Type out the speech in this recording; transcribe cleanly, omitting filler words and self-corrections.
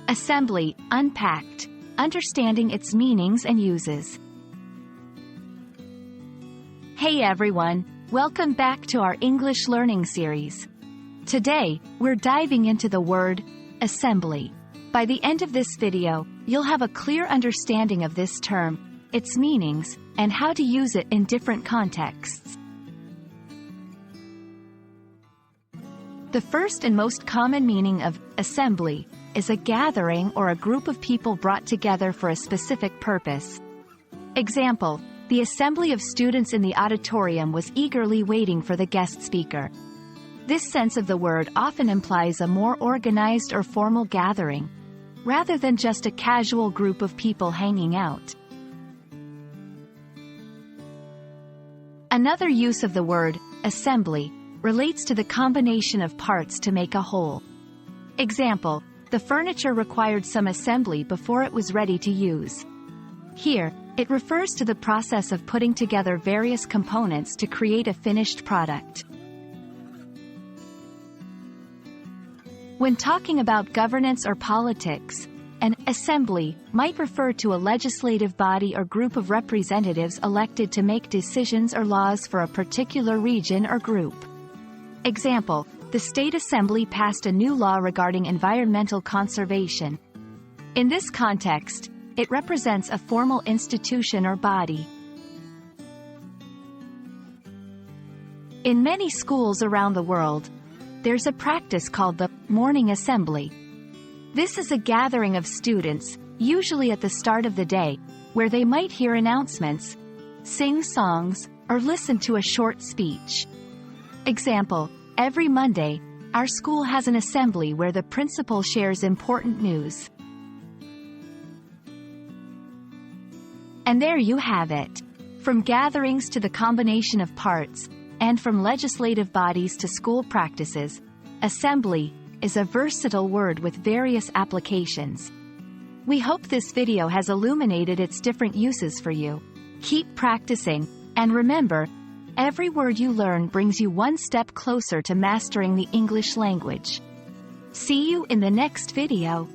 Assembly, Unpacked, understanding its meanings and uses. Hey everyone, welcome back to our English learning series. Today, we're diving into the word, assembly. By the end of this video, you'll have a clear understanding of this term, its meanings, and how to use it in different contexts. The first and most common meaning of assembly is a gathering or a group of people brought together for a specific purpose. Example, the assembly of students in the auditorium was eagerly waiting for the guest speaker. This sense of the word often implies a more organized or formal gathering, rather than just a casual group of people hanging out. Another use of the word, assembly, relates to the combination of parts to make a whole. Example, the furniture required some assembly before it was ready to use. Here, it refers to the process of putting together various components to create a finished product. When talking about governance or politics, an assembly might refer to a legislative body or group of representatives elected to make decisions or laws for a particular region or group. Example, the state assembly passed a new law regarding environmental conservation. In this context, it represents a formal institution or body. In many schools around the world, there's a practice called the morning assembly. This is a gathering of students, usually at the start of the day, where they might hear announcements, sing songs, or listen to a short speech. Example, every Monday, our school has an assembly where the principal shares important news. And there you have it. From gatherings to the combination of parts, and from legislative bodies to school practices, assembly is a versatile word with various applications. We hope this video has illuminated its different uses for you. Keep practicing, and remember, every word you learn brings you one step closer to mastering the English language. See you in the next video.